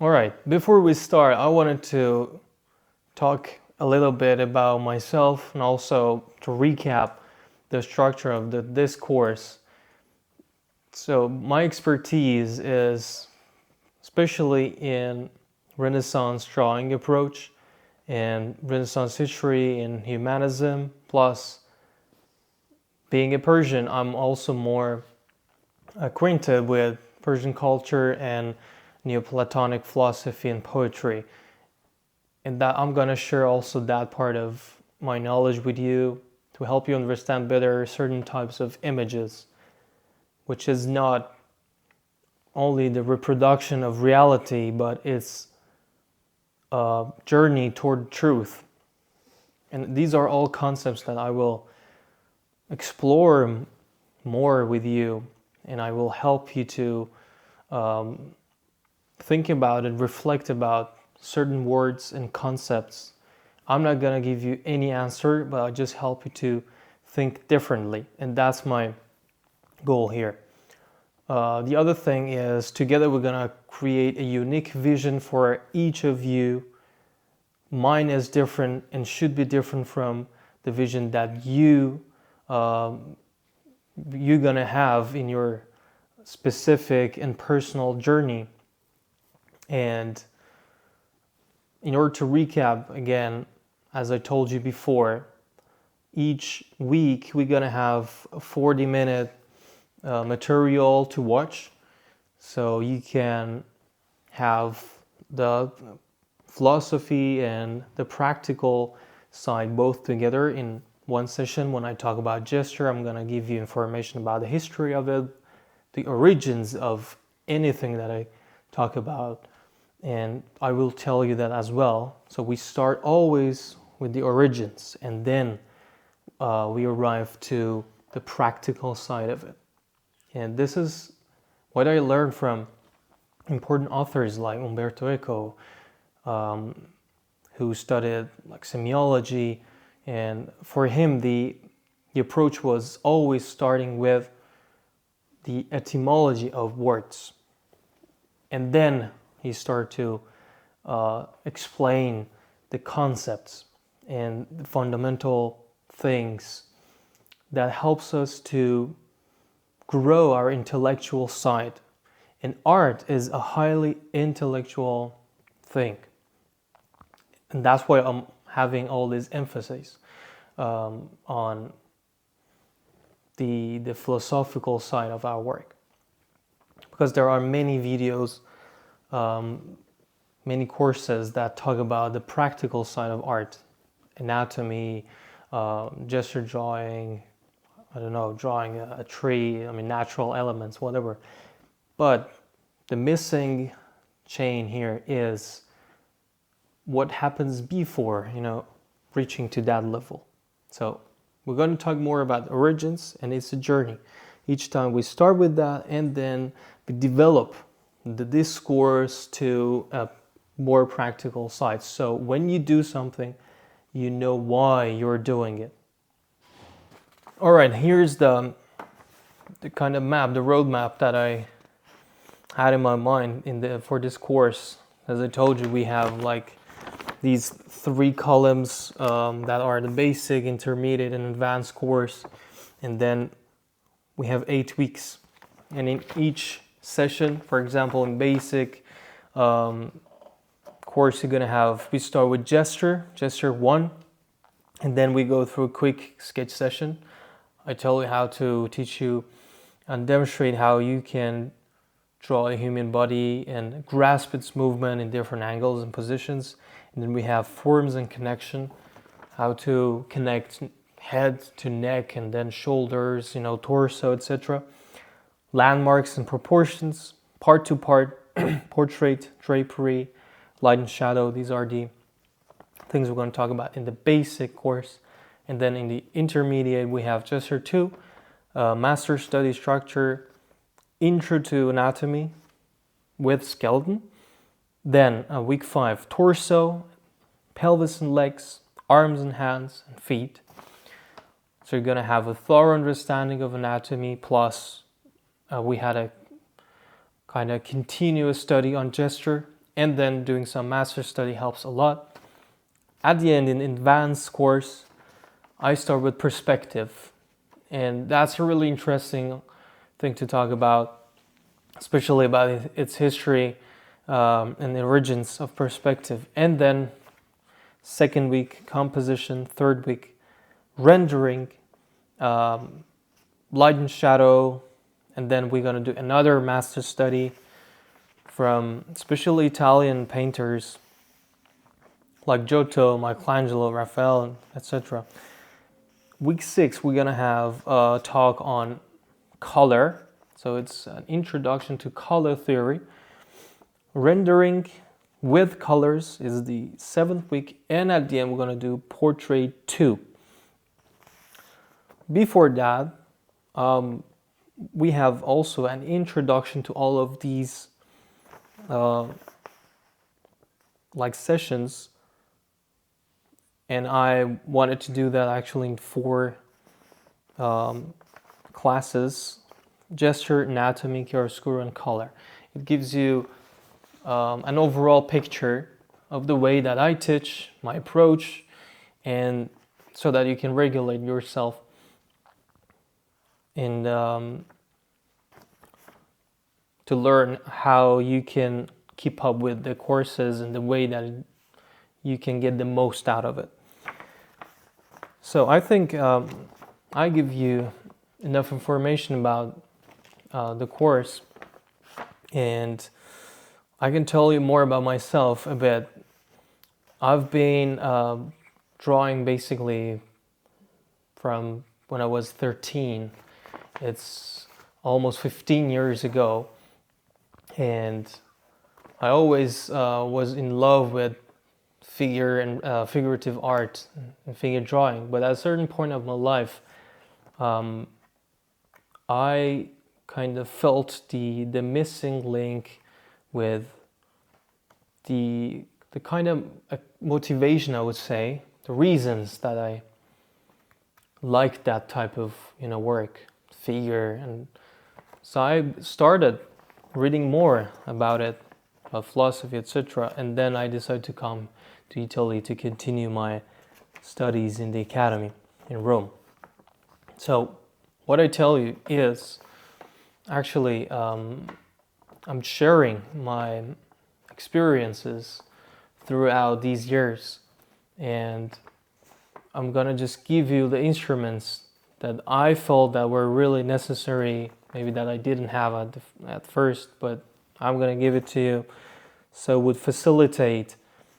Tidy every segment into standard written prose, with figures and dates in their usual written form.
All right, before we start, I wanted to talk a little bit about myself and also to recap the structure of this course. So, my expertise is especially in Renaissance drawing approach and Renaissance history and humanism. Plus, being a Persian, I'm also more acquainted with Persian culture and Neoplatonic philosophy and poetry. And that I'm gonna share also that part of my knowledge with you to help you understand better certain types of images, which is not only the reproduction of reality, but it's a journey toward truth. And these are all concepts that I will explore more with you, and I will help you to think about and reflect about certain words and concepts. I'm not gonna give you any answer, but I'll just help you to think differently, and that's my goal here. The other thing is, together we're gonna create a unique vision for each of you. Mine is different and should be different from the vision that you're gonna have in your specific and personal journey. And in order to recap again, as I told you before, each week we're gonna have a 40-minute material to watch, so you can have the philosophy and the practical side both together in one session. When I talk about gesture, I'm gonna give you information about the history of it, the origins of anything that I talk about, and I will tell you that as well. So we start always with the origins, and then we arrive to the practical side of it. And this is what I learned from important authors like Umberto Eco, who studied like semiology, and for him the approach was always starting with the etymology of words, and then he started to explain the concepts and the fundamental things that helps us to grow our intellectual side. And art is a highly intellectual thing, and that's why I'm having all this emphasis on the philosophical side of our work, because there are many videos, many courses that talk about the practical side of art, anatomy, gesture drawing, I don't know, drawing a tree, I mean natural elements, whatever. But the missing chain here is what happens before, reaching to that level. So we're going to talk more about origins, and it's a journey. Each time we start with that, and then we develop the discourse to a more practical side. So when you do something, you know why you're doing it. All right, here's the kind of map, the roadmap that I had in my mind for this course. As I told you, we have like these 3 columns that are the basic, intermediate, and advanced course, and then we have 8 weeks. And in each session, for example, in basic course, you're gonna have, we start with gesture 1, and then we go through a quick sketch session. I tell you how to teach you and demonstrate how you can draw a human body and grasp its movement in different angles and positions. And then we have forms and connection, how to connect head to neck and then shoulders, torso, etc. Landmarks and proportions, part to part, portrait, drapery, light and shadow. These are the things we're going to talk about in the basic course. And then in the intermediate, we have gesture 2, master study structure, intro to anatomy with skeleton. Then week 5, torso, pelvis and legs, arms and hands and feet. So you're going to have a thorough understanding of anatomy, plus we had a kind of continuous study on gesture and then doing some master study helps a lot. At the end, in advanced course, I start with perspective, and that's a really interesting thing to talk about, especially about its history and the origins of perspective. And then second week, composition. Third week, rendering, light and shadow. And then we're going to do another master study from especially Italian painters like Giotto, Michelangelo, Raphael, etc. Week 6, we're going to have a talk on color. So it's an introduction to color theory. Rendering with colors is the 7th week. And at the end, we're going to do portrait 2. Before that, we have also an introduction to all of these like sessions, and I wanted to do that actually in 4 classes: gesture, anatomy, chiaroscuro, and color. It gives you an overall picture of the way that I teach, my approach, and so that you can regulate yourself and to learn how you can keep up with the courses and the way that you can get the most out of it. So I think I give you enough information about the course, and I can tell you more about myself a bit. I've been drawing basically from when I was 13. It's almost 15 years ago, and I always was in love with figure and figurative art and figure drawing. But at a certain point of my life, I kind of felt the missing link with the kind of motivation, I would say, the reasons that I liked that type of work, figure. And so I started reading more about it, about philosophy, etc. And then I decided to come to Italy to continue my studies in the academy in Rome. So what I tell you is actually I'm sharing my experiences throughout these years, and I'm gonna just give you the instruments that I felt that were really necessary, maybe that I didn't have at first, but I'm gonna give it to you so it would facilitate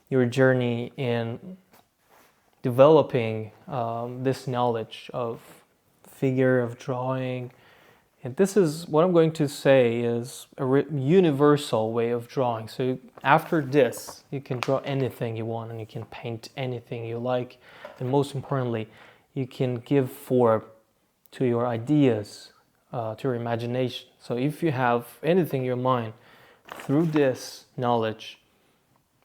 your journey in developing this knowledge of figure, of drawing. And this is what I'm going to say is a universal way of drawing. So after this, you can draw anything you want, and you can paint anything you like. And most importantly, you can give form to your ideas, to your imagination. So if you have anything in your mind, through this knowledge,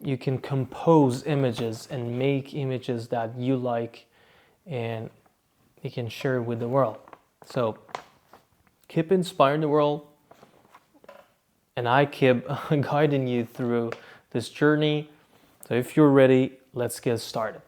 you can compose images and make images that you like, and you can share with the world. So keep inspiring the world, and I keep guiding you through this journey. So if you're ready, let's get started.